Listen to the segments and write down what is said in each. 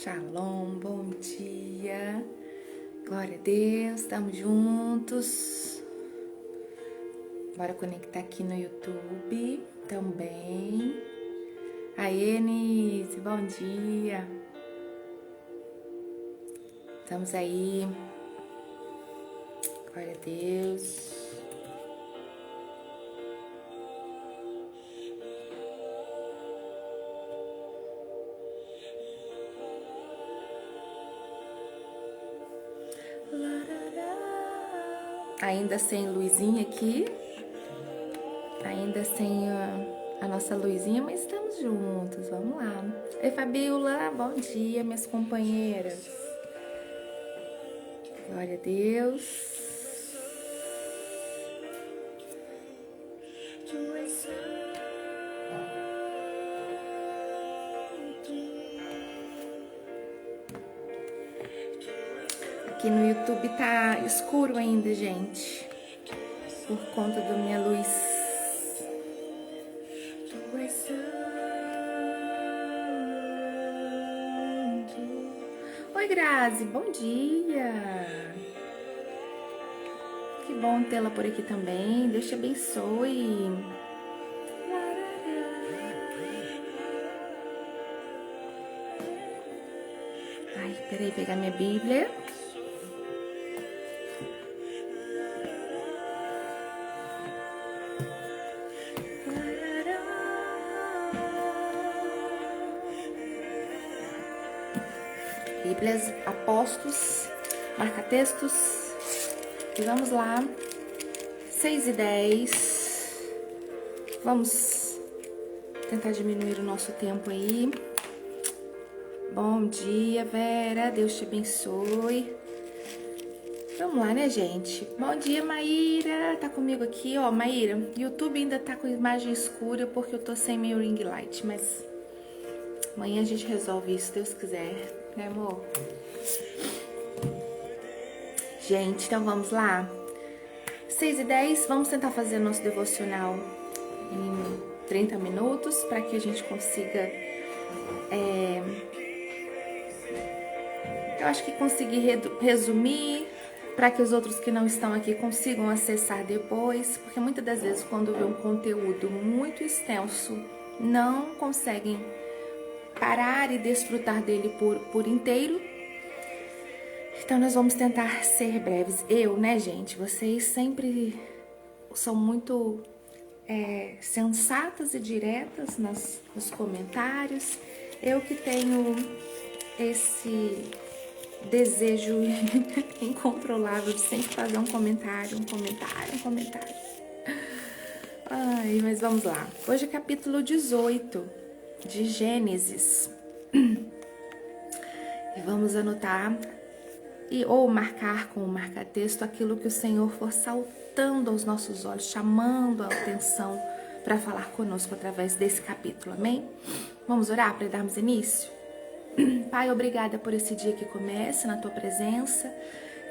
Shalom, bom dia, glória a Deus, estamos juntos. Bora conectar aqui no YouTube também. Aê, Nise, bom dia. Estamos aí, glória a Deus. Ainda sem luzinha aqui, ainda sem a nossa luzinha, mas estamos juntos, vamos lá. Ei, Fabiola, bom dia, minhas companheiras. Glória a Deus. Aqui no YouTube tá escuro ainda, gente, por conta da minha luz. Oi, Grazi, bom dia. Que bom tê-la por aqui também. Deus te abençoe. Ai, peraí, pegar minha Bíblia. Bíblias, Apóstolos, marca-textos, e vamos lá, 6:10, vamos tentar diminuir o nosso tempo aí. Bom dia, Vera, Deus te abençoe. Vamos lá, né, gente? Bom dia, Maíra, tá comigo aqui, ó, Maíra, YouTube ainda tá com imagem escura porque eu tô sem meu ring light, mas amanhã a gente resolve isso, se Deus quiser. Né, amor? Gente, então vamos lá. 6:10, vamos tentar fazer nosso devocional em 30 minutos para que a gente consiga, eu acho que conseguir resumir para que os outros que não estão aqui consigam acessar depois, porque muitas das vezes quando vê um conteúdo muito extenso, não conseguem parar e desfrutar dele por inteiro. Então nós vamos tentar ser breves. Eu, né, gente, vocês sempre são muito sensatas e diretas nos comentários. Eu que tenho esse desejo incontrolável de sempre fazer um comentário. Ai, mas vamos lá. Hoje é capítulo 18 de Gênesis. E vamos anotar ou marcar com o marca-texto aquilo que o Senhor for saltando aos nossos olhos, chamando a atenção para falar conosco através desse capítulo, amém? Vamos orar para darmos início? Pai, obrigada por esse dia que começa na Tua presença.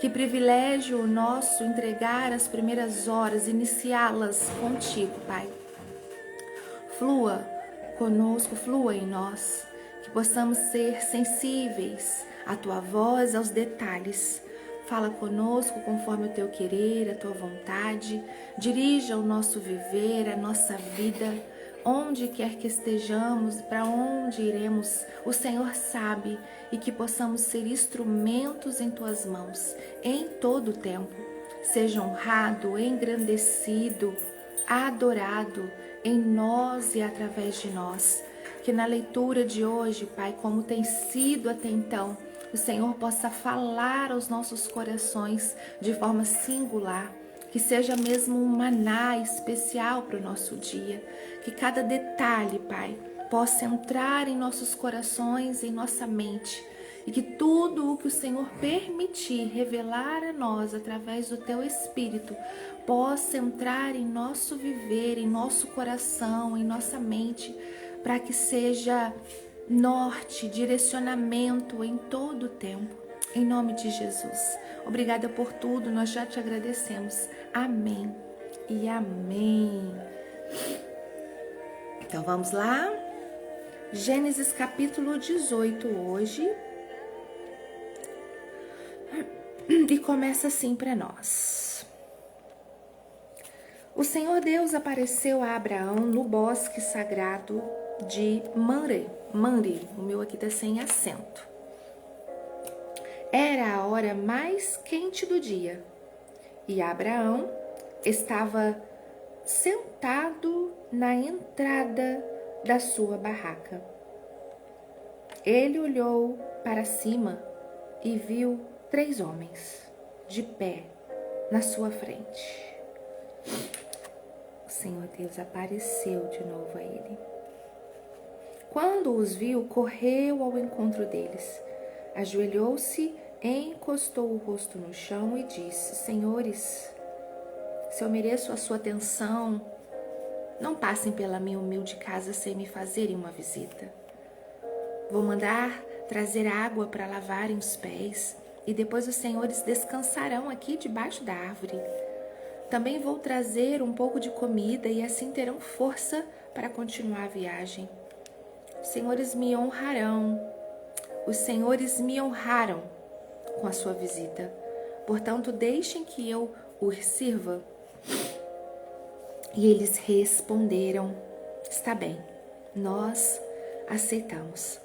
Que privilégio nosso entregar as primeiras horas, iniciá-las contigo, Pai. Flua conosco, flua em nós, que possamos ser sensíveis à Tua voz, aos detalhes. Fala conosco conforme o Teu querer, a Tua vontade. Dirija o nosso viver, a nossa vida, onde quer que estejamos, para onde iremos, o Senhor sabe, e que possamos ser instrumentos em Tuas mãos, em todo o tempo. Seja honrado, engrandecido, adorado em nós e através de nós. Que na leitura de hoje, Pai, como tem sido até então, o Senhor possa falar aos nossos corações de forma singular. Que seja mesmo um maná especial para o nosso dia. Que cada detalhe, Pai, possa entrar em nossos corações, em nossa mente. E que tudo o que o Senhor permitir revelar a nós através do Teu Espírito possa entrar em nosso viver, em nosso coração, em nossa mente, para que seja norte, direcionamento em todo o tempo. Em nome de Jesus. Obrigada por tudo, nós já te agradecemos. Amém e amém. Então vamos lá. Gênesis capítulo 18 hoje. E começa assim para nós. O Senhor Deus apareceu a Abraão no bosque sagrado de Mamre. O meu aqui está sem acento. Era a hora mais quente do dia e Abraão estava sentado na entrada da sua barraca. Ele olhou para cima e viu 3 homens de pé na sua frente. O Senhor Deus apareceu de novo a ele. Quando os viu, correu ao encontro deles, ajoelhou-se, encostou o rosto no chão e disse: Senhores, se eu mereço a sua atenção, não passem pela minha humilde casa sem me fazerem uma visita. Vou mandar trazer água para lavarem os pés e depois os senhores descansarão aqui debaixo da árvore. Também vou trazer um pouco de comida e assim terão força para continuar a viagem. Os senhores me honrarão. Os senhores me honraram com a sua visita. Portanto, deixem que eu os sirva. E eles responderam: está bem, nós aceitamos.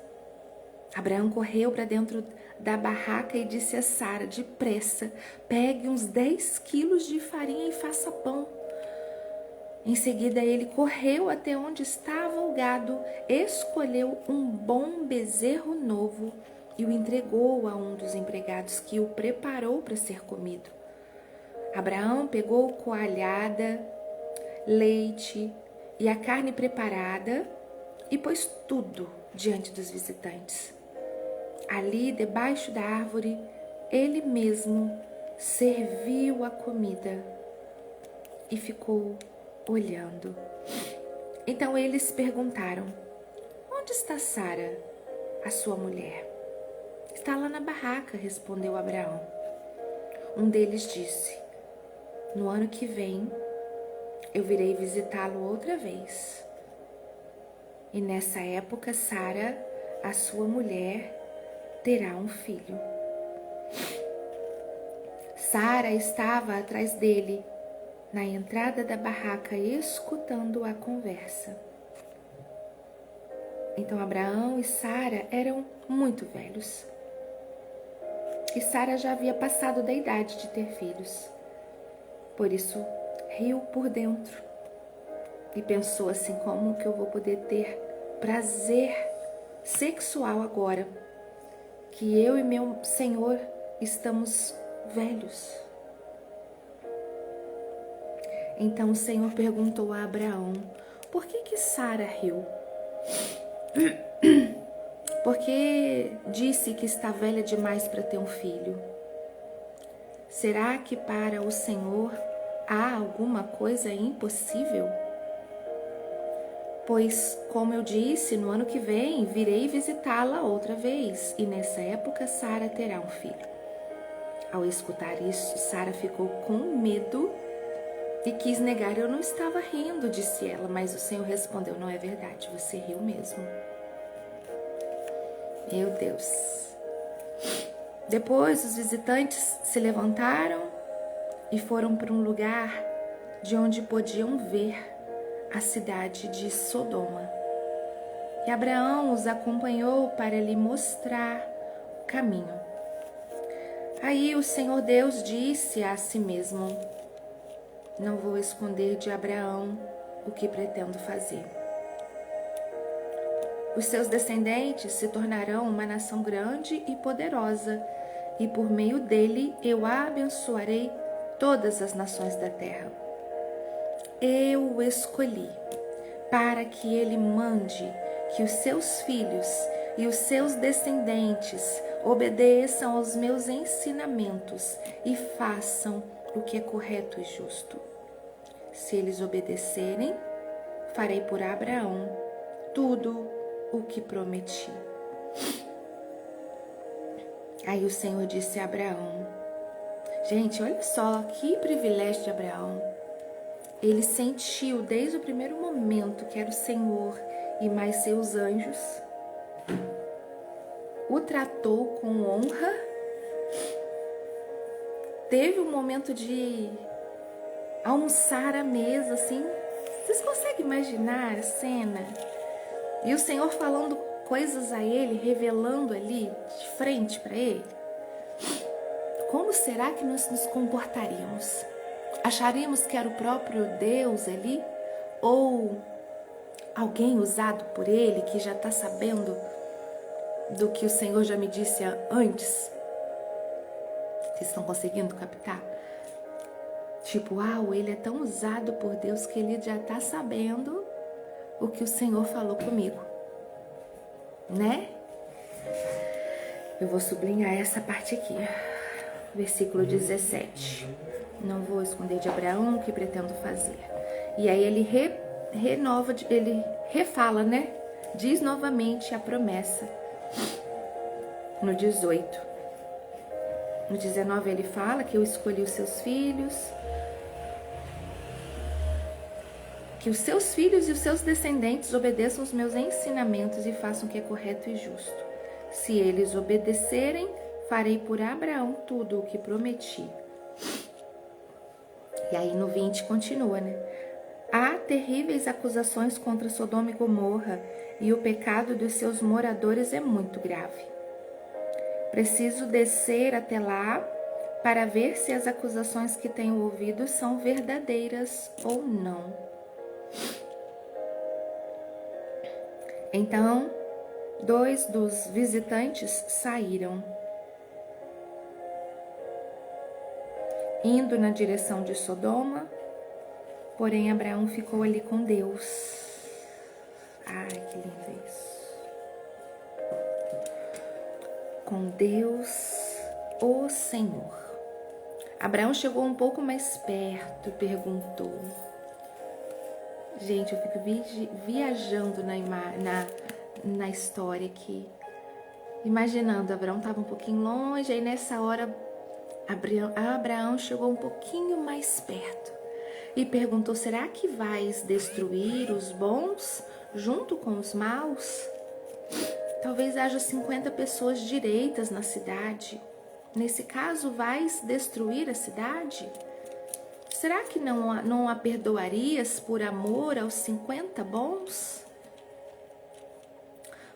Abraão correu para dentro da barraca e disse a Sara: depressa, pegue uns 10 quilos de farinha e faça pão. Em seguida ele correu até onde estava o gado, escolheu um bom bezerro novo e o entregou a um dos empregados que o preparou para ser comido. Abraão pegou coalhada, leite e a carne preparada e pôs tudo diante dos visitantes. Ali, debaixo da árvore, ele mesmo serviu a comida e ficou olhando. Então eles perguntaram: onde está Sara, a sua mulher? Está lá na barraca, respondeu Abraão. Um deles disse: no ano que vem eu virei visitá-lo outra vez. E nessa época Sara, a sua mulher, terá um filho. Sara estava atrás dele, na entrada da barraca, escutando a conversa. Então Abraão e Sara eram muito velhos. E Sara já havia passado da idade de ter filhos. Por isso, riu por dentro e pensou assim: como que eu vou poder ter prazer sexual agora que eu e meu Senhor estamos velhos? Então o Senhor perguntou a Abraão: por que Sara riu? Porque disse que está velha demais para ter um filho. Será que para o Senhor há alguma coisa impossível? Pois, como eu disse, no ano que vem virei visitá-la outra vez, e nessa época Sara terá um filho. Ao escutar isso, Sara ficou com medo e quis negar. Eu não estava rindo, disse ela, mas o Senhor respondeu: não é verdade, você riu mesmo. Meu Deus. Depois os visitantes se levantaram e foram para um lugar de onde podiam ver a cidade de Sodoma. E Abraão os acompanhou para lhe mostrar o caminho. Aí o Senhor Deus disse a si mesmo: não vou esconder de Abraão o que pretendo fazer. Os seus descendentes se tornarão uma nação grande e poderosa, e por meio dele eu abençoarei todas as nações da terra. Eu o escolhi para que ele mande que os seus filhos e os seus descendentes obedeçam aos meus ensinamentos e façam o que é correto e justo. Se eles obedecerem, farei por Abraão tudo o que prometi. Aí o Senhor disse a Abraão: gente, olha só que privilégio de Abraão. Ele sentiu desde o primeiro momento que era o Senhor e mais seus anjos o tratou com honra teve um momento de almoçar à mesa, assim. Vocês conseguem imaginar a cena? E o Senhor falando coisas a ele, revelando ali de frente para ele. Como será que nós nos comportaríamos? Acharíamos que era o próprio Deus ali? Ou alguém usado por ele que já está sabendo do que o Senhor já me disse antes? Vocês estão conseguindo captar? Tipo, uau, ele é tão usado por Deus que ele já está sabendo o que o Senhor falou comigo, né? Eu vou sublinhar essa parte aqui, versículo 17. Não vou esconder de Abraão o que pretendo fazer. E aí ele renova, ele refala, né? Diz novamente a promessa no 18. No 19 ele fala que eu escolhi os seus filhos, que os seus filhos e os seus descendentes obedeçam os meus ensinamentos e façam o que é correto e justo. Se eles obedecerem, farei por Abraão tudo o que prometi. E aí no 20 continua, né? Há terríveis acusações contra Sodoma e Gomorra, e o pecado dos seus moradores é muito grave. Preciso descer até lá para ver se as acusações que tenho ouvido são verdadeiras ou não. Então, 2 dos visitantes saíram, indo na direção de Sodoma, porém Abraão ficou ali com Deus. Ai, que lindo isso. Com Deus, o Senhor. Abraão chegou um pouco mais perto e perguntou. Gente, eu fico viajando na história aqui. Imaginando, Abraão estava um pouquinho longe, aí nessa hora Abraão chegou um pouquinho mais perto e perguntou, será que vais destruir os bons junto com os maus? Talvez haja 50 pessoas direitas na cidade. Nesse caso, vais destruir a cidade? Será que não a perdoarias por amor aos 50 bons?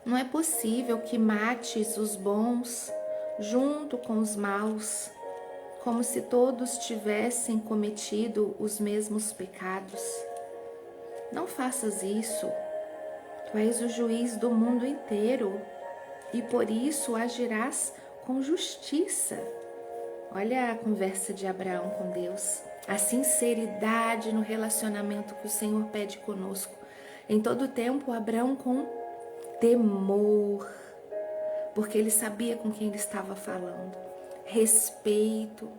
Não é possível que mates os bons junto com os maus, como se todos tivessem cometido os mesmos pecados. Não faças isso. Tu és o juiz do mundo inteiro e por isso agirás com justiça. Olha a conversa de Abraão com Deus. A sinceridade no relacionamento que o Senhor pede conosco. Em todo tempo, Abraão com temor, porque ele sabia com quem ele estava falando. Respeito,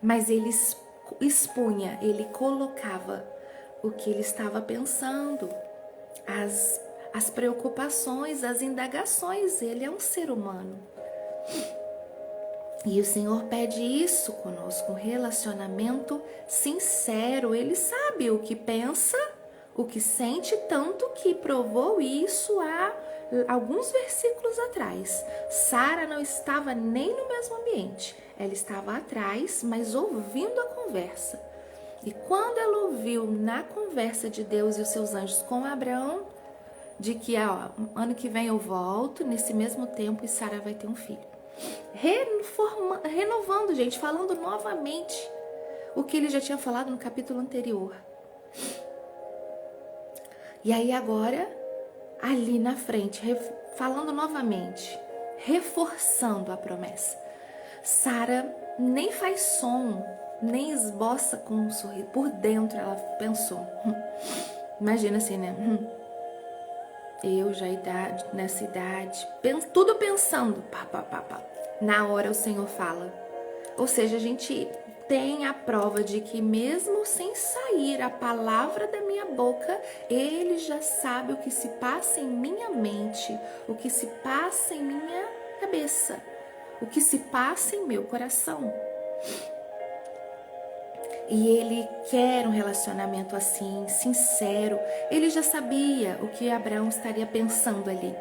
mas ele expunha, ele colocava o que ele estava pensando, as preocupações, as indagações. Ele é um ser humano. E o Senhor pede isso conosco, um relacionamento sincero. Ele sabe o que pensa, o que sente, tanto que provou isso há alguns versículos atrás. Sara não estava nem no mesmo ambiente. Ela estava atrás, mas ouvindo a conversa. E quando ela ouviu na conversa de Deus e os seus anjos com Abraão, de que ano que vem eu volto, nesse mesmo tempo, e Sara vai ter um filho. Renovando, gente, falando novamente o que ele já tinha falado no capítulo anterior. E aí agora, ali na frente, falando novamente, reforçando a promessa. Sara nem faz som, nem esboça com um sorriso. Por dentro ela pensou. Imagina assim, né? Eu já nessa idade, tudo pensando. Na hora o Senhor fala. Ou seja, a gente tem a prova de que mesmo sem sair a palavra da minha boca, Ele já sabe o que se passa em minha mente, o que se passa em minha cabeça, o que se passa em meu coração. E Ele quer um relacionamento assim, sincero. Ele já sabia o que Abraão estaria pensando ali.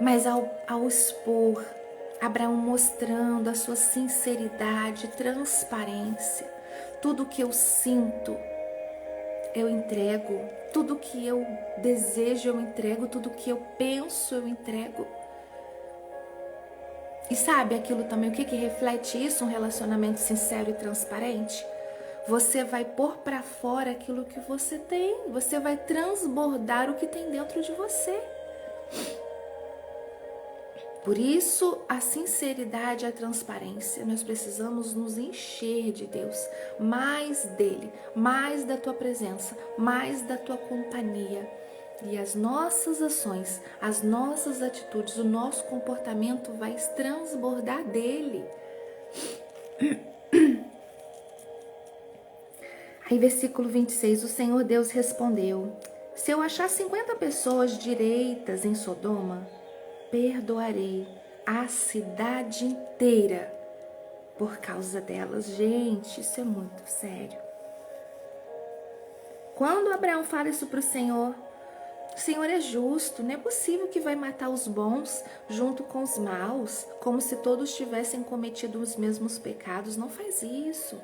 Mas ao expor Abraão mostrando a sua sinceridade, transparência. Tudo que eu sinto, eu entrego. Tudo que eu desejo, eu entrego. Tudo que eu penso, eu entrego. E sabe aquilo também, o que reflete isso? Um relacionamento sincero e transparente? Você vai pôr para fora aquilo que você tem. Você vai transbordar o que tem dentro de você. Por isso, a sinceridade e a transparência. Nós precisamos nos encher de Deus, mais dele, mais da tua presença, mais da tua companhia. E as nossas ações, as nossas atitudes, o nosso comportamento vai transbordar dele. Aí, versículo 26, o Senhor Deus respondeu: se eu achar 50 pessoas direitas em Sodoma, perdoarei a cidade inteira por causa delas. Gente, isso é muito sério. Quando Abraão fala isso para o Senhor é justo, não é possível que vai matar os bons junto com os maus, como se todos tivessem cometido os mesmos pecados. Não faz isso.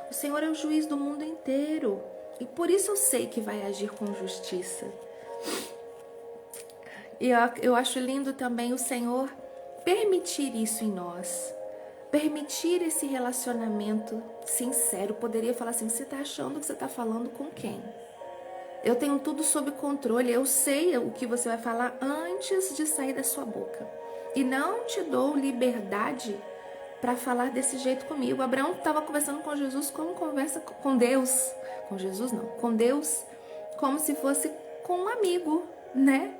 O Senhor é o juiz do mundo inteiro e por isso eu sei que vai agir com justiça. E eu acho lindo também o Senhor permitir isso em nós. Permitir esse relacionamento sincero. Poderia falar assim, você está achando que você está falando com quem? Eu tenho tudo sob controle. Eu sei o que você vai falar antes de sair da sua boca. E não te dou liberdade para falar desse jeito comigo. Abraão estava conversando com Jesus como conversa com Deus. Com Jesus não, com Deus. Como se fosse com um amigo, né?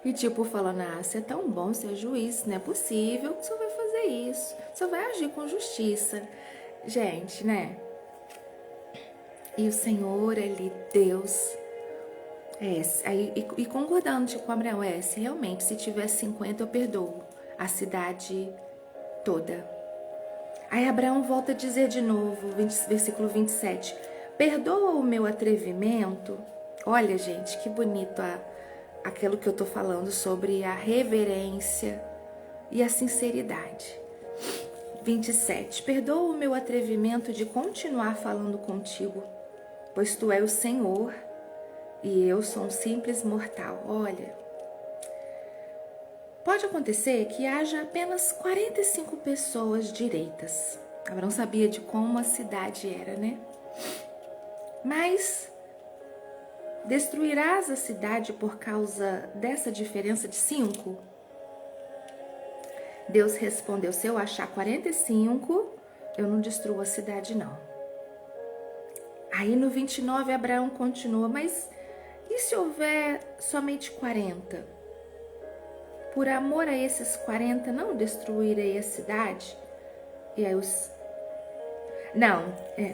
E tipo, falando, você é tão bom, você é juiz, não é possível que o senhor vai fazer isso. O senhor vai agir com justiça. Gente, né? E o Senhor ali, Deus, e concordando com Abraão, se realmente, se tiver 50, eu perdoo a cidade toda. Aí Abraão volta a dizer de novo, versículo 27, perdoa o meu atrevimento. Olha, gente, que bonito aquilo que eu tô falando sobre a reverência e a sinceridade. 27. Perdoa o meu atrevimento de continuar falando contigo, pois tu és o Senhor e eu sou um simples mortal. Olha, pode acontecer que haja apenas 45 pessoas direitas. Abraão sabia de como a cidade era, né? Mas destruirás a cidade por causa dessa diferença de 5? Deus respondeu, se eu achar 45, eu não destruo a cidade não. Aí no 29 Abraão continua, mas e se houver somente 40? Por amor a esses 40 não destruirei a cidade? E aí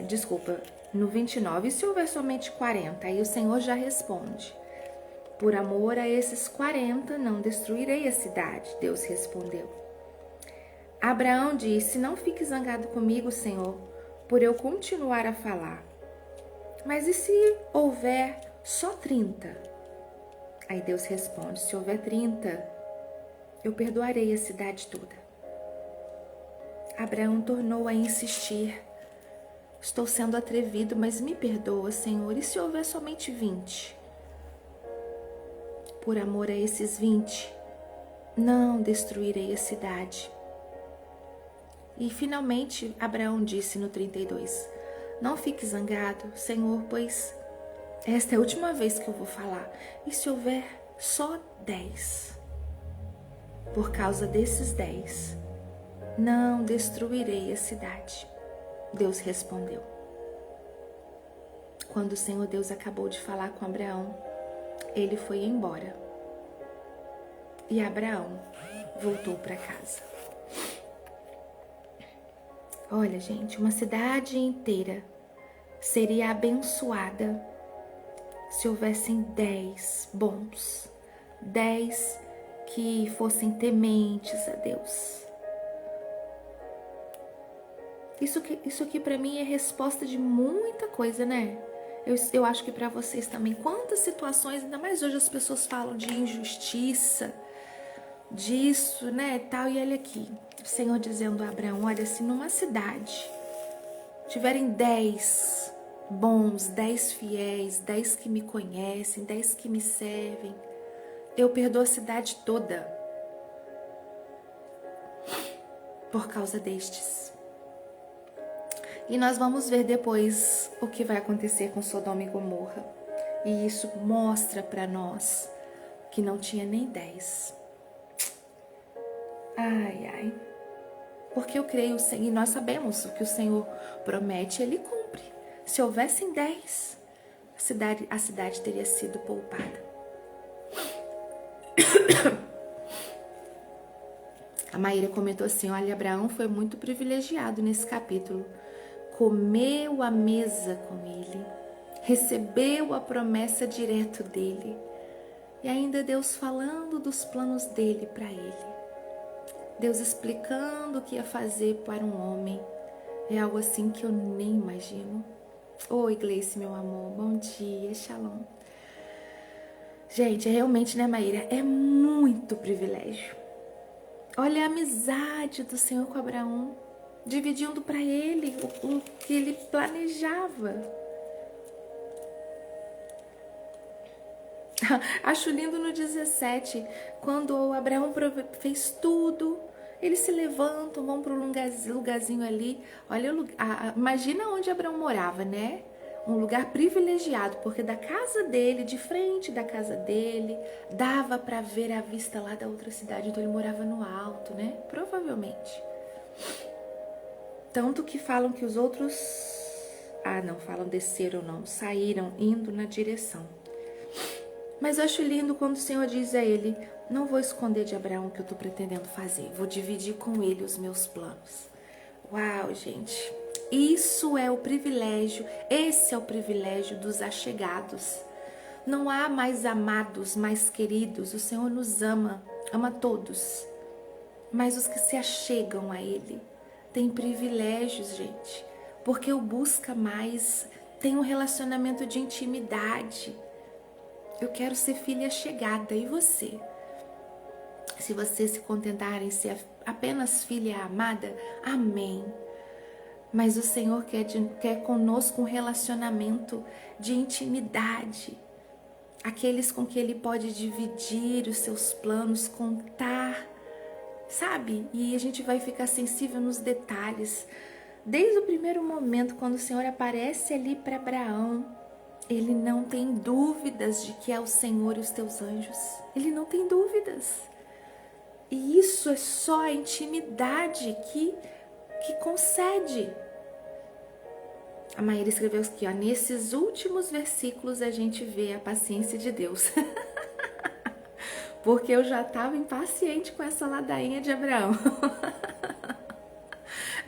desculpa, no 29, e se houver somente 40? Aí o Senhor já responde, por amor a esses 40 não destruirei a cidade. Deus respondeu. Abraão disse, não fique zangado comigo, Senhor, por eu continuar a falar. Mas e se houver só 30? Aí Deus responde, se houver 30, eu perdoarei a cidade toda. Abraão tornou a insistir. Estou sendo atrevido, mas me perdoa, Senhor. E se houver somente 20? Por amor a esses 20, não destruirei a cidade. E finalmente Abraão disse no 32, não fique zangado, Senhor, pois esta é a última vez que eu vou falar. E se houver só 10? Por causa desses 10, não destruirei a cidade. Deus respondeu. Quando o Senhor Deus acabou de falar com Abraão, ele foi embora. E Abraão voltou para casa. Olha, gente, uma cidade inteira seria abençoada se houvessem 10 bons, 10 que fossem tementes a Deus. Isso aqui para mim é resposta de muita coisa, né? Eu acho que para vocês também. Quantas situações, ainda mais hoje as pessoas falam de injustiça, disso, né, tal. E olha aqui, o Senhor dizendo a Abraão, olha, se numa cidade tiverem 10 bons, 10 fiéis, 10 que me conhecem, 10 que me servem, eu perdoo a cidade toda por causa destes. E nós vamos ver depois o que vai acontecer com Sodoma e Gomorra. E isso mostra para nós que não tinha nem 10. Ai, ai. Porque eu creio, e nós sabemos o que o Senhor promete, Ele cumpre. Se houvessem 10, a cidade teria sido poupada. A Maíra comentou assim, olha, Abraão foi muito privilegiado nesse capítulo. Comeu à mesa com ele, recebeu a promessa direto dele. E ainda Deus falando dos planos dele para ele. Deus explicando o que ia fazer para um homem. É algo assim que eu nem imagino. Oi, Gleice, meu amor. Bom dia, shalom. Gente, realmente, né, Maíra? É muito privilégio. Olha a amizade do Senhor com Abraão, dividindo para ele o que ele planejava. Acho lindo no 17, quando Abraão fez tudo, eles se levantam, vão para um lugarzinho ali. Olha, imagina onde Abraão morava, né? Um lugar privilegiado, porque da casa dele, de frente da casa dele, dava para ver a vista lá da outra cidade, então ele morava no alto, né? Provavelmente. Tanto que falam que os outros, não falam desceram não, saíram indo na direção. Mas eu acho lindo quando o Senhor diz a ele, não vou esconder de Abraão o que eu estou pretendendo fazer, vou dividir com ele os meus planos. Uau, gente, isso é o privilégio, esse é o privilégio dos achegados. Não há mais amados, mais queridos, o Senhor nos ama, ama todos. Mas os que se achegam a Ele têm privilégios, gente, porque o busca mais, tem um relacionamento de intimidade. Eu quero ser filha chegada, e você? Se você se contentar em ser apenas filha amada, amém. Mas o Senhor quer conosco um relacionamento de intimidade. Aqueles com que Ele pode dividir os seus planos, contar, sabe? E a gente vai ficar sensível nos detalhes. Desde o primeiro momento, quando o Senhor aparece ali para Abraão, ele não tem dúvidas de que é o Senhor e os teus anjos. Ele não tem dúvidas. E isso é só a intimidade que concede. A Maíra escreveu aqui, ó, nesses últimos versículos a gente vê a paciência de Deus. Porque eu já estava impaciente com essa ladainha de Abraão.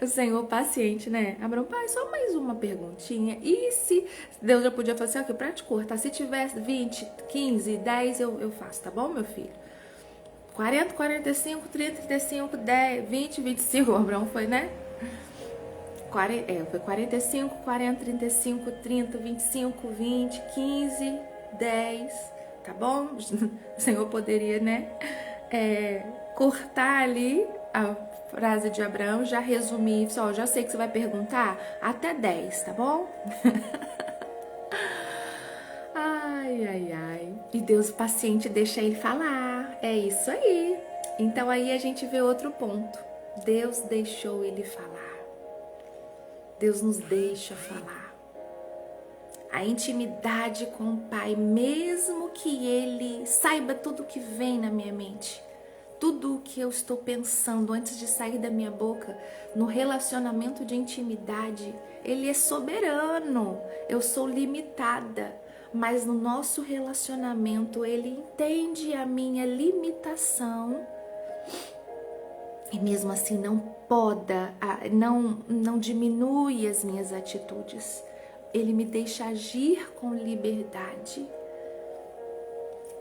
O Senhor paciente, né? Abraão, pai, só mais uma perguntinha. E se Deus já podia fazer, ok, pra te cortar, se tivesse 20, 15, 10, eu faço, tá bom, meu filho? 40, 45, 30, 35, 10, 20, 25, o Abraão foi, né? Foi 45, 40, 35, 30, 25, 20, 15, 10, tá bom? O Senhor poderia, né? Cortar ali a frase de Abraão, já resumir, só, já sei que você vai perguntar, até 10, tá bom? Ai, ai, ai. E Deus paciente deixa ele falar, é isso aí. Então aí a gente vê outro ponto. Deus deixou ele falar. Deus nos deixa falar. A intimidade com o Pai, mesmo que Ele saiba tudo que vem na minha mente, tudo o que eu estou pensando antes de sair da minha boca, no relacionamento de intimidade, Ele é soberano, eu sou limitada, mas no nosso relacionamento Ele entende a minha limitação e mesmo assim não poda, não diminui as minhas atitudes. Ele me deixa agir com liberdade.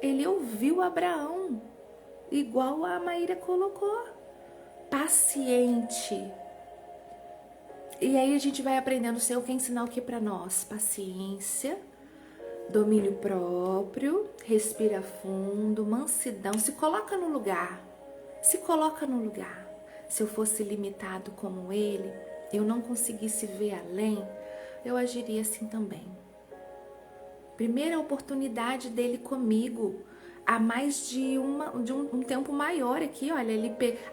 Ele ouviu Abraão, igual a Maíra colocou, paciente. E aí a gente vai aprendendo, o Senhor quer ensinar o que para nós? Paciência, domínio próprio, respira fundo, mansidão, se coloca no lugar. Se coloca no lugar. Se eu fosse limitado como ele, eu não conseguisse ver além, eu agiria assim também. Primeira oportunidade dele comigo, há mais de um tempo maior aqui, olha,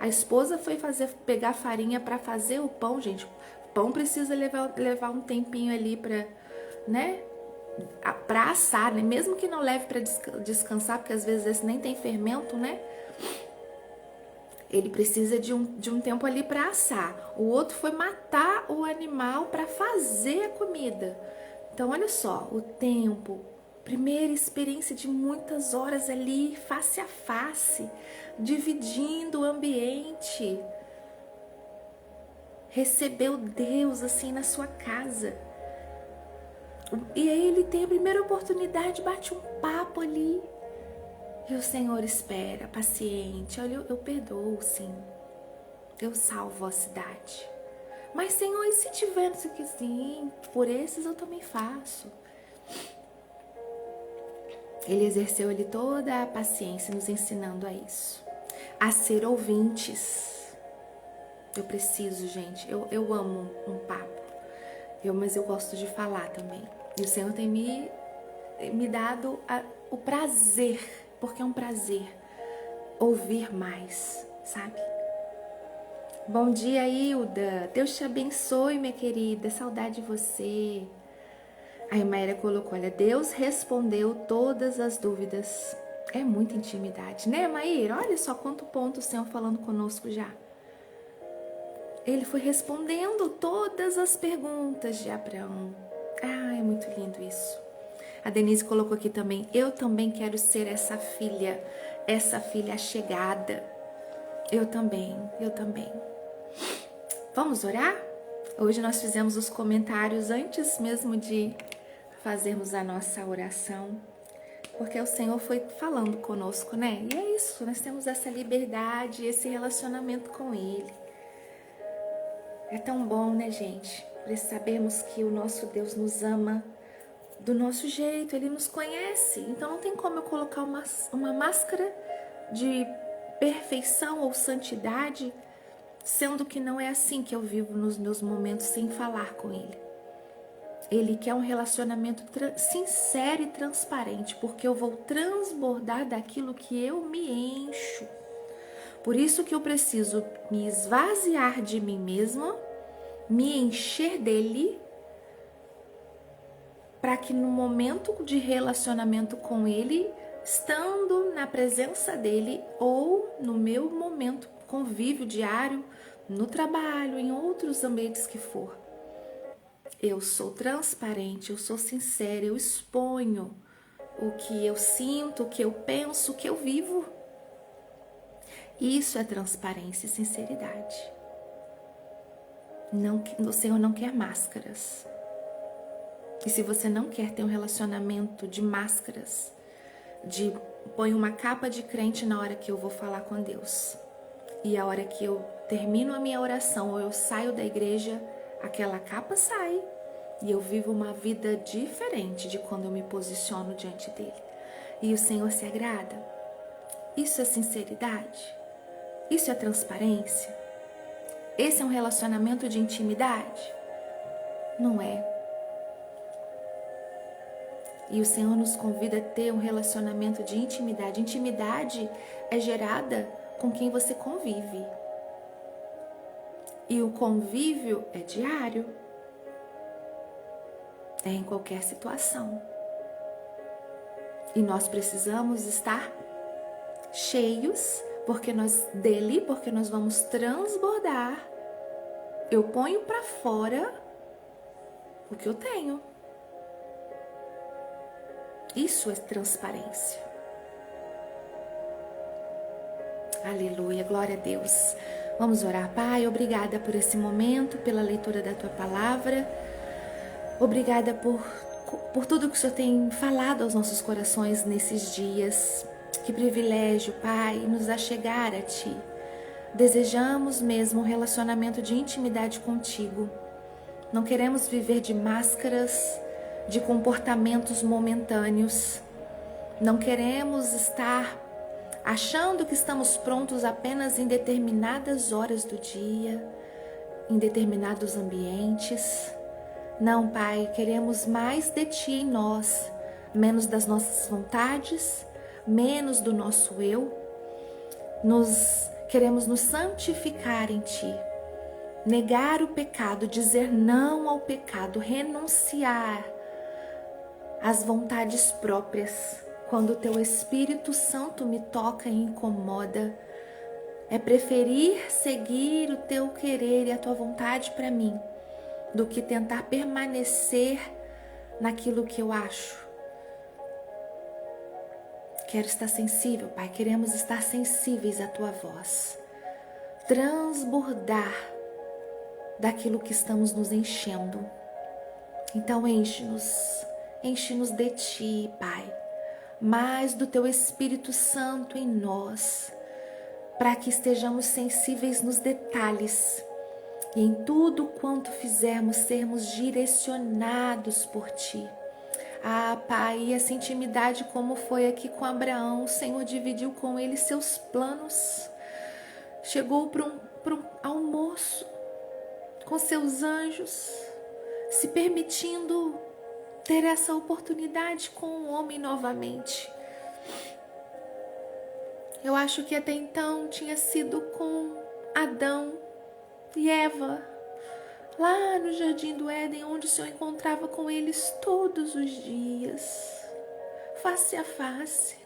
a esposa foi pegar farinha para fazer o pão, gente. O pão precisa levar um tempinho ali para, né, para assar, né? Mesmo que não leve para descansar, porque às vezes esse nem tem fermento, né? Ele precisa de um tempo ali para assar. O outro foi matar o animal para fazer a comida. Então, olha só, o tempo, primeira experiência de muitas horas ali, face a face, dividindo o ambiente. Recebeu Deus assim na sua casa. E aí ele tem a primeira oportunidade, bate um papo ali. E o Senhor espera, paciente. Olha, eu perdoo, sim. Eu salvo a cidade. Mas, Senhor, e se tiver isso aqui, sim, por esses eu também faço. Ele exerceu ali toda a paciência, nos ensinando a isso. A ser ouvintes. Eu preciso, gente. Eu amo um papo. Mas eu gosto de falar também. E o Senhor tem me dado o prazer, porque é um prazer ouvir mais, sabe? Bom dia, Hilda. Deus te abençoe, minha querida. Saudade de você. A Maíra colocou, olha, Deus respondeu todas as dúvidas. É muita intimidade, né, Maíra? Olha só quanto ponto o Senhor falando conosco já. Ele foi respondendo todas as perguntas de Abraão. Ah, é muito lindo isso. A Denise colocou aqui também, eu também quero ser essa filha chegada. Eu também. Vamos orar? Hoje nós fizemos os comentários antes mesmo de fazermos a nossa oração, porque o Senhor foi falando conosco, né? E é isso, nós temos essa liberdade, esse relacionamento com Ele. É tão bom, né, gente? Por sabermos que o nosso Deus nos ama do nosso jeito, Ele nos conhece. Então não tem como eu colocar uma máscara de perfeição ou santidade, sendo que não é assim que eu vivo nos meus momentos sem falar com Ele. Ele quer um relacionamento sincero e transparente, porque eu vou transbordar daquilo que eu me encho. Por isso que eu preciso me esvaziar de mim mesma, me encher dele, para que no momento de relacionamento com Ele, estando na presença dele ou no meu momento convívio diário, no trabalho, em outros ambientes que for, eu sou transparente, eu sou sincera, eu exponho o que eu sinto, o que eu penso, o que eu vivo. Isso é transparência e sinceridade. O Senhor não quer máscaras. E se você não quer ter um relacionamento de máscaras, põe uma capa de crente na hora que eu vou falar com Deus, e a hora que eu termino a minha oração ou eu saio da igreja, aquela capa sai e eu vivo uma vida diferente de quando eu me posiciono diante dele. E o Senhor se agrada. Isso é sinceridade? Isso é transparência? Esse é um relacionamento de intimidade? Não é. E o Senhor nos convida a ter um relacionamento de intimidade. Intimidade é gerada com quem você convive. E o convívio é diário. É em qualquer situação. E nós precisamos estar cheios, porque nós vamos transbordar. Eu ponho para fora o que eu tenho. Isso é transparência. Aleluia, glória a Deus. Vamos orar. Pai, obrigada por esse momento, pela leitura da Tua Palavra. Obrigada por tudo que o Senhor tem falado aos nossos corações nesses dias. Que privilégio, Pai, nos achegar a Ti. Desejamos mesmo um relacionamento de intimidade contigo. Não queremos viver de máscaras, de comportamentos momentâneos. Não queremos estar achando que estamos prontos apenas em determinadas horas do dia, em determinados ambientes. Não, Pai, queremos mais de Ti em nós, menos das nossas vontades, menos do nosso eu. Queremos nos santificar em Ti, negar o pecado, dizer não ao pecado, renunciar às vontades próprias. Quando o Teu Espírito Santo me toca e incomoda, é preferir seguir o Teu querer e a Tua vontade para mim, do que tentar permanecer naquilo que eu acho. Quero estar sensível, Pai, queremos estar sensíveis à Tua voz, transbordar daquilo que estamos nos enchendo. Então enche-nos de Ti, Pai, mais do Teu Espírito Santo em nós, para que estejamos sensíveis nos detalhes e em tudo quanto fizermos sermos direcionados por Ti. Ah, Pai, essa intimidade como foi aqui com Abraão, o Senhor dividiu com ele seus planos. Chegou para um almoço com seus anjos, se permitindo ter essa oportunidade com o homem novamente. Eu acho que até então tinha sido com Adão e Eva, lá no Jardim do Éden, onde o Senhor encontrava com eles todos os dias, face a face.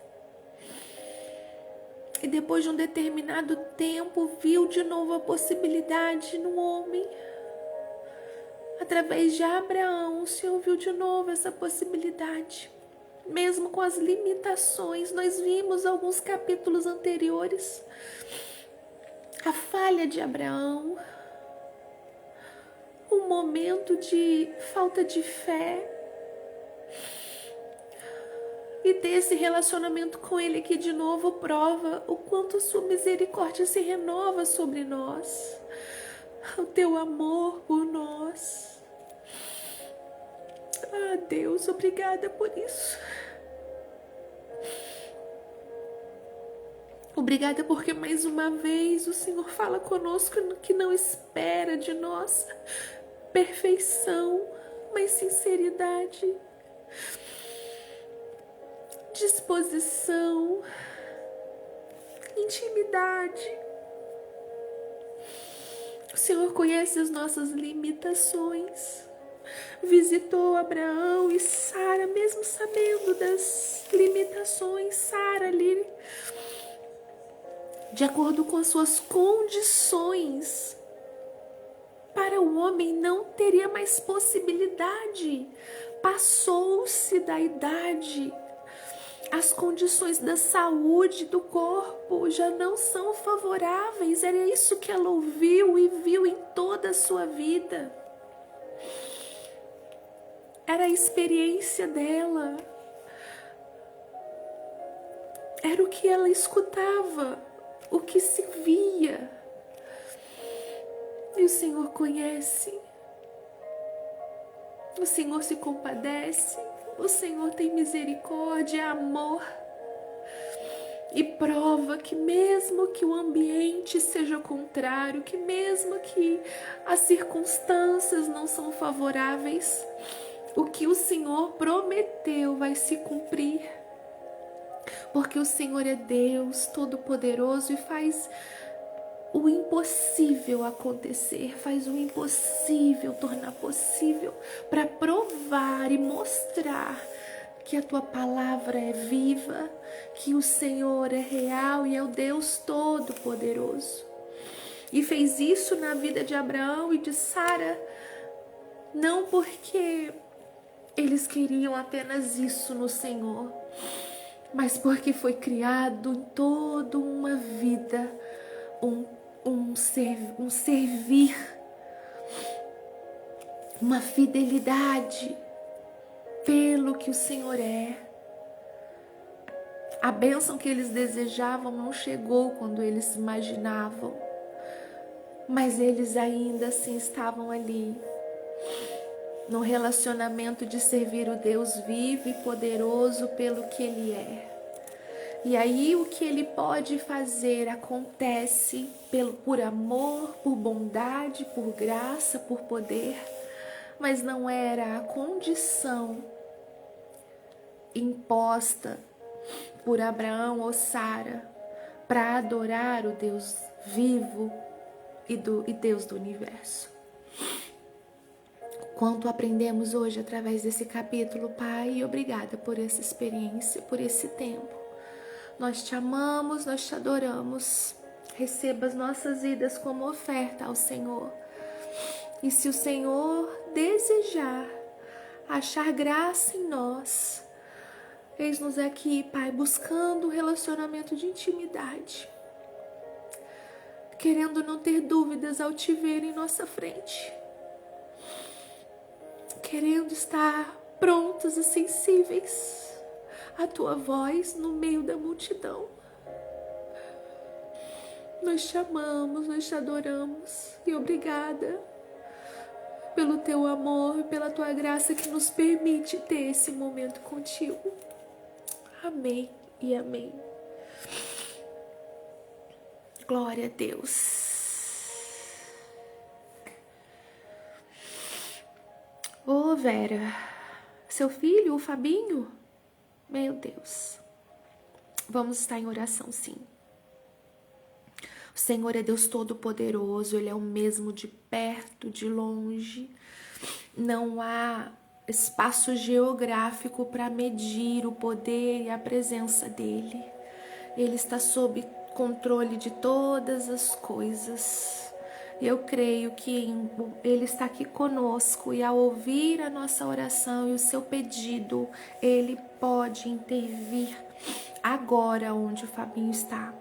E depois de um determinado tempo, viu de novo a possibilidade no homem. Através de Abraão, o Senhor viu de novo essa possibilidade. Mesmo com as limitações, nós vimos alguns capítulos anteriores a falha de Abraão, um momento de falta de fé, e ter esse relacionamento com Ele que de novo prova o quanto a Sua misericórdia se renova sobre nós, o Teu amor por nós. Ah, Deus, obrigada por isso. Obrigada porque mais uma vez o Senhor fala conosco que não espera de nós perfeição, mas sinceridade, disposição, intimidade. O Senhor conhece as nossas limitações. Visitou Abraão e Sara, mesmo sabendo das limitações. Sara ali, de acordo com as suas condições, para o homem não teria mais possibilidade. Passou-se da idade. As condições da saúde do corpo já não são favoráveis. Era isso que ela ouviu e viu em toda a sua vida. Era a experiência dela. Era o que ela escutava, o que se via. E o Senhor conhece. O Senhor se compadece. O Senhor tem misericórdia, amor. E prova que mesmo que o ambiente seja contrário, que mesmo que as circunstâncias não são favoráveis, o que o Senhor prometeu vai se cumprir. Porque o Senhor é Deus Todo-Poderoso e faz o impossível acontecer, faz o impossível tornar possível, para provar e mostrar que a Tua palavra é viva, que o Senhor é real e é o Deus Todo-Poderoso. E fez isso na vida de Abraão e de Sara, não porque eles queriam apenas isso no Senhor, mas porque foi criado em toda uma vida um servir, uma fidelidade pelo que o Senhor é. A bênção que eles desejavam não chegou quando eles imaginavam, mas eles ainda assim estavam ali, no relacionamento de servir o Deus vivo e poderoso pelo que Ele é. E aí o que Ele pode fazer acontece por amor, por bondade, por graça, por poder, mas não era a condição imposta por Abraão ou Sara para adorar o Deus vivo e Deus do universo. Quanto aprendemos hoje através desse capítulo, Pai, e obrigada por essa experiência, por esse tempo. Nós te amamos, nós te adoramos. Receba as nossas vidas como oferta ao Senhor. E se o Senhor desejar achar graça em nós, eis-nos aqui, Pai, buscando um relacionamento de intimidade, querendo não ter dúvidas ao te ver em nossa frente, querendo estar prontos e sensíveis à tua voz no meio da multidão. Nós te amamos, nós te adoramos e obrigada pelo teu amor, pela tua graça que nos permite ter esse momento contigo. Amém e amém. Glória a Deus. Ô Vera, seu filho, o Fabinho? Meu Deus. Vamos estar em oração, sim. O Senhor é Deus Todo-Poderoso, Ele é o mesmo de perto, de longe. Não há espaço geográfico para medir o poder e a presença dEle. Ele está sob controle de todas as coisas. Eu creio que Ele está aqui conosco e ao ouvir a nossa oração e o seu pedido, Ele pode intervir agora onde o Fabinho está.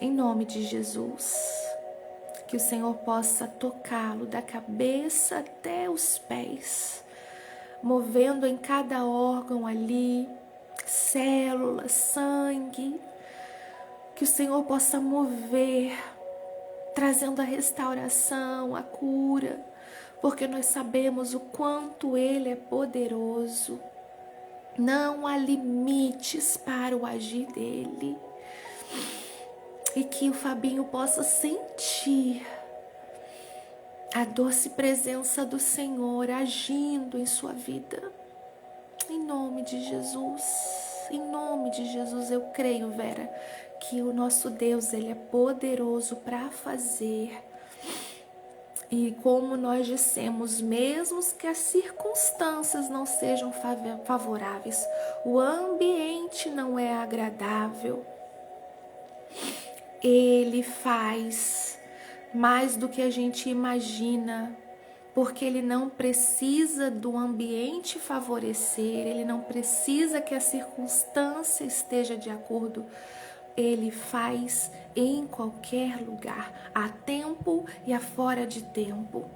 Em nome de Jesus, que o Senhor possa tocá-lo da cabeça até os pés, movendo em cada órgão ali, célula, sangue, que o Senhor possa mover, trazendo a restauração, a cura, porque nós sabemos o quanto Ele é poderoso. Não há limites para o agir dEle. E que o Fabinho possa sentir a doce presença do Senhor agindo em sua vida. Em nome de Jesus, eu creio, Vera, que o nosso Deus, Ele é poderoso para fazer. E como nós dissemos, mesmo que as circunstâncias não sejam favoráveis, o ambiente não é agradável, Ele faz mais do que a gente imagina, porque Ele não precisa do ambiente favorecer, Ele não precisa que a circunstância esteja de acordo. Ele faz em qualquer lugar, a tempo e a fora de tempo.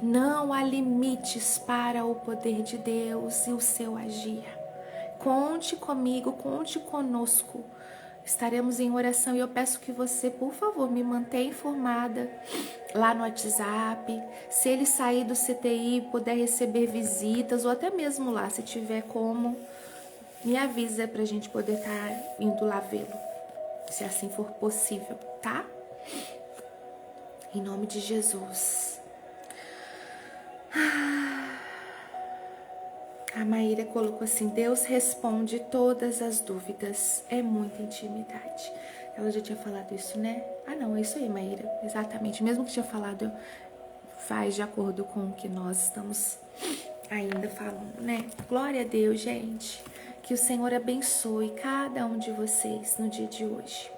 Não há limites para o poder de Deus e o seu agir. Conte comigo, conte conosco. Estaremos em oração e eu peço que você, por favor, me mantenha informada lá no WhatsApp. Se ele sair do CTI, puder receber visitas ou até mesmo lá, se tiver como, me avisa para a gente poder estar indo lá vê-lo, se assim for possível, tá? Em nome de Jesus. A Maíra colocou assim: Deus responde todas as dúvidas. É muita intimidade. Ela já tinha falado isso, né? Ah, não, é isso aí, Maíra. Exatamente. Mesmo que tinha falado, faz de acordo com o que nós estamos ainda falando, né? Glória a Deus, gente. Que o Senhor abençoe cada um de vocês no dia de hoje.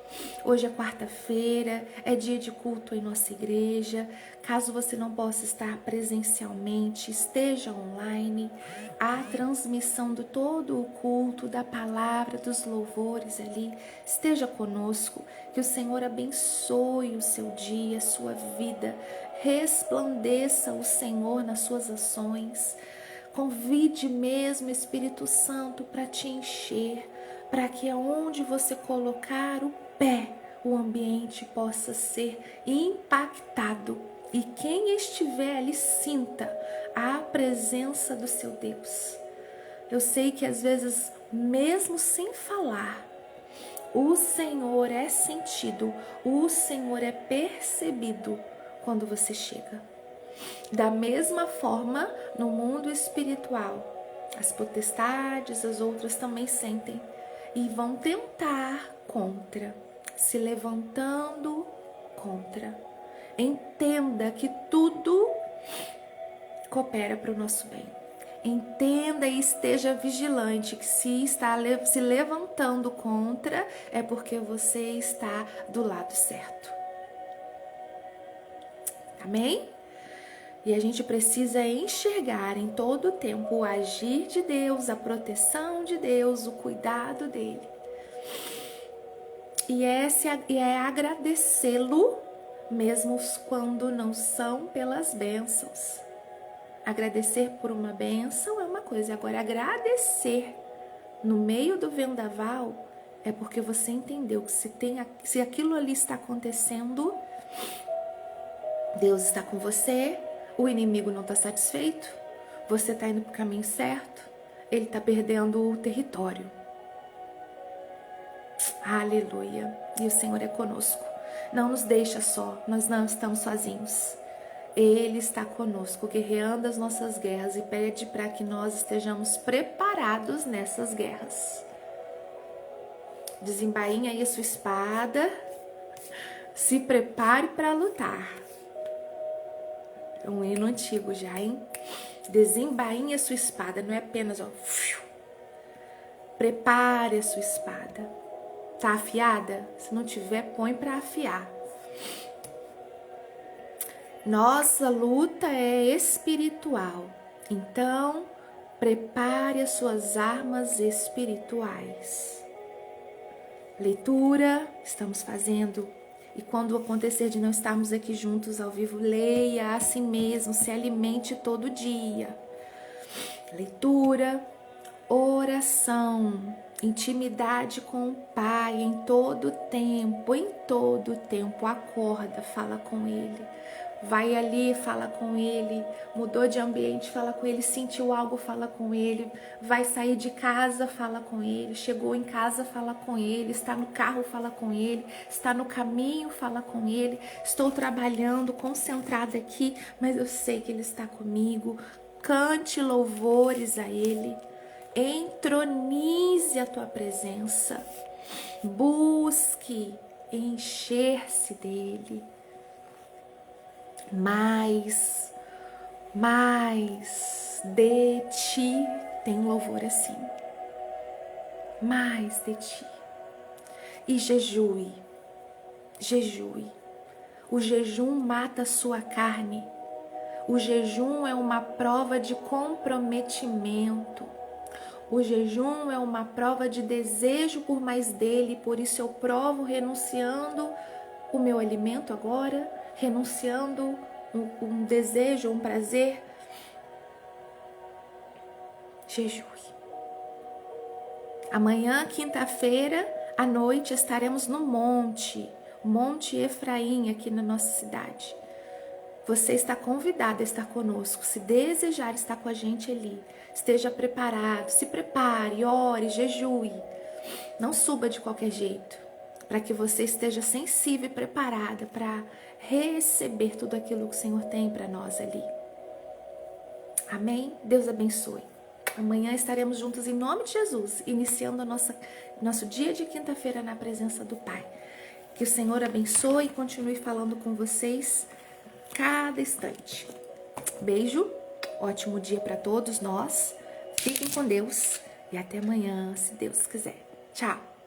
Hoje é quarta-feira, é dia de culto em nossa igreja. Caso você não possa estar presencialmente, esteja online. A transmissão de todo o culto, da palavra, dos louvores ali, esteja conosco. Que o Senhor abençoe o seu dia, a sua vida. Resplandeça o Senhor nas suas ações. Convide mesmo o Espírito Santo para te encher, para que aonde você colocar o pé, o ambiente possa ser impactado e quem estiver ali sinta a presença do seu Deus. Eu sei que às vezes, mesmo sem falar, O Senhor é sentido, o Senhor é percebido quando você chega. Da mesma forma, no mundo espiritual, as potestades, as outras também sentem e vão tentar contra, se levantando contra. Entenda que tudo coopera para o nosso bem. Entenda e esteja vigilante que se está se levantando contra, é porque você está do lado certo. Amém? E a gente precisa enxergar em todo o tempo o agir de Deus, a proteção de Deus, o cuidado dele. E é agradecê-lo mesmo quando não são pelas bênçãos. Agradecer por uma bênção é uma coisa, agora agradecer no meio do vendaval é porque você entendeu que se aquilo ali está acontecendo, Deus está com você, o inimigo não está satisfeito, você está indo para o caminho certo, ele está perdendo o território. Aleluia! E o Senhor é conosco. Não nos deixa só, nós não estamos sozinhos. Ele está conosco, guerreando as nossas guerras e pede para que nós estejamos preparados nessas guerras. Desembainha aí a sua espada, se prepare para lutar. É um hino antigo já, hein? Desembainha a sua espada, não é apenas, ó. Prepare a sua espada. Tá afiada? Se não tiver, põe para afiar. Nossa luta é espiritual, então prepare as suas armas espirituais. Leitura, estamos fazendo, e quando acontecer de não estarmos aqui juntos ao vivo, leia a si mesmo, se alimente todo dia. Leitura, oração, intimidade com o Pai em todo tempo, acorda, fala com Ele. Vai ali, fala com ele, mudou de ambiente, fala com ele, sentiu algo, fala com ele, vai sair de casa, fala com ele, chegou em casa, fala com ele, está no carro, fala com ele, está no caminho, fala com ele, estou trabalhando, concentrada aqui, mas eu sei que ele está comigo. Cante louvores a ele, entronize a tua presença, busque encher-se dele. Mais de ti, tem louvor assim, mais de ti. E jejue, o jejum mata a sua carne, o jejum é uma prova de comprometimento, o jejum é uma prova de desejo por mais dele, por isso eu provo renunciando o meu alimento agora, renunciando um desejo, um prazer. Jejue. Amanhã, quinta-feira, à noite, estaremos no Monte Efraim, aqui na nossa cidade. Você está convidado a estar conosco. Se desejar estar com a gente ali, esteja preparado, se prepare, ore, jejue. Não suba de qualquer jeito, para que você esteja sensível e preparada para receber tudo aquilo que o Senhor tem para nós ali. Amém? Deus abençoe. Amanhã estaremos juntos em nome de Jesus, iniciando nosso dia de quinta-feira na presença do Pai. Que o Senhor abençoe e continue falando com vocês cada instante. Beijo, ótimo dia para todos nós. Fiquem com Deus e até amanhã, se Deus quiser. Tchau!